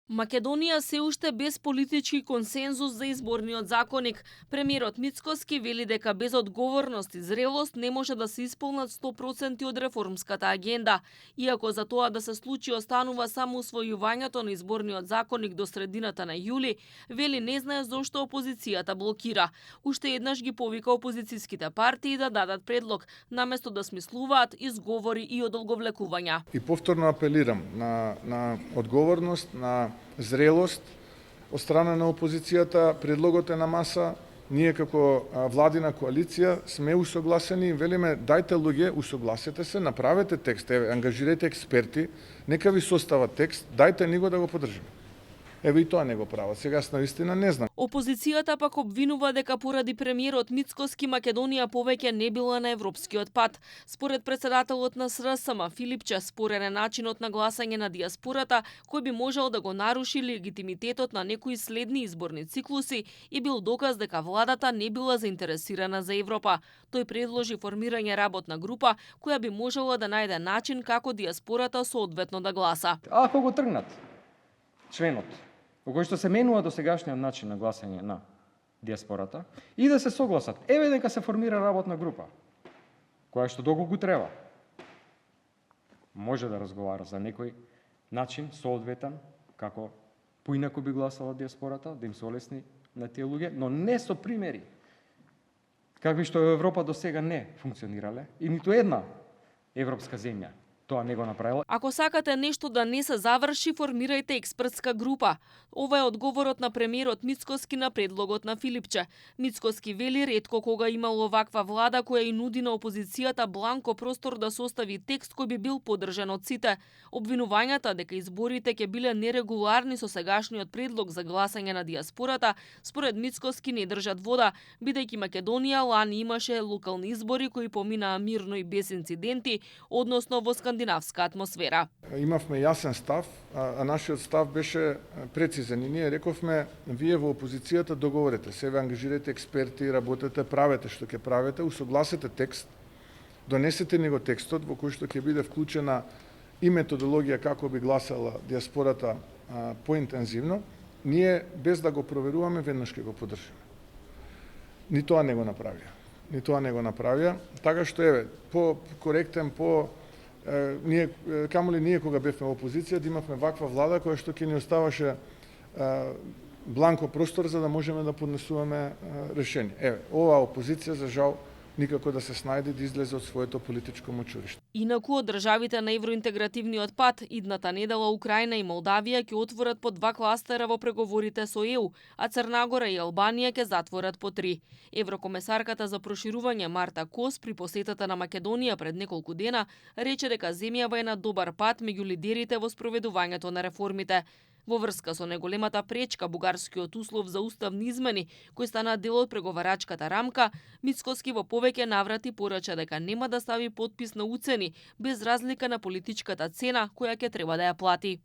Македонија се уште без политички консензус за изборниот законник. Премиерот Мицкоски вели дека без одговорност и зрелост не може да се исполнат 100% од реформската агенда. Иако за тоа да се случи останува само усвојувањето на изборниот законник до средината на јули, вели не знае зошто опозицијата блокира. Уште еднаш ги повика опозицијските партии да дадат предлог, наместо да смислуваат изговори и одолговлекувања. И повторно апелирам на одговорност, на зрелост од страна на опозицијата. Предлогот е на маса. Ние како владина коалиција сме усогласени и велиме дајте луѓе, усогласете се, направете текст, ангажирайте експерти, нека ви состават текст, дајте ни го да го поддржиме. Еве и тоа не го прават. Сега наистина не знам. Опозицијата пак обвинува дека поради премиерот Мицкоски Македонија повеќе не била на европскиот пат. Според председателот на СРСМ Филипче, спорен е начинот на гласање на диаспората, кој би можел да го наруши легитимитетот на некои следни изборни циклуси и бил доказ дека владата не била заинтересирана за Европа. Тој предложи формирање работна група која би можела да најде начин како диаспората соодветно да гласа. Ако го тргнат членот во кој што се менува до сегашниот начин на гласање на диаспората и да се согласат, еве дека се формира работна група, која што доколку треба може да разговара за некој начин соодветен како поинаку би гласала диаспората, да им се олесни на тие луѓе, но не со примери какви што во Европа до сега не функционирале и ниту една европска земја тоа не го направила. Ако сакате нешто да не се заврши, формирајте експертска група. Ова е одговорот на премиерот Мицкоски на предлогот на Филипче. Мицкоски вели ретко кога имало ваква влада која и нуди на опозицијата бланко простор да состави текст кој би бил поддржан од сите. Обвинувањата дека изборите ќе биле нерегуларни со сегашниот предлог за гласање на диаспората, според Мицкоски не држат вода, бидејќи Македонија лани имаше локални избори кои поминаа мирно и без инциденти, односно во скандинавска атмосфера. Имавме јасен став, а нашиот став беше прецизен и ние рековме вие во опозицијата договорете се, ве ангажирате експерти, работете, правете што ќе правите, усогласете текст, донесете ни го текстот во кој што ќе биде вклучена и методологија како би гласала диаспората поинтензивно, ние без да го проверуваме веднаш ќе го поддржиме. Ни тоа не го направија. Така што еве, по коректен, ние камоли ние кога бевме во опозиција да имавме ваква влада која што ќе ни оставаше бланко простор за да можеме да поднесуваме решение. Еве, оваа опозиција за жал никако да се снајде да излезе од своето политичко мочуриште. Инаку од државите на евроинтегративниот пат, идната недела Украина и Молдавија ќе отворат по 2 кластера во преговорите со ЕУ, а Црнагора и Албанија ќе затворат по 3. Еврокомесарката за проширување Марта Кос при посетата на Македонија пред неколку дена рече дека земјава е на добар пат меѓу лидерите во спроведувањето на реформите. Во врска со неголемата пречка бугарскиот услов за уставни измени, кој стана дел од преговарачката рамка, Мицкоски во повеќе наврати порача дека нема да стави потпис на уцени без разлика на политичката цена која ќе треба да ја плати.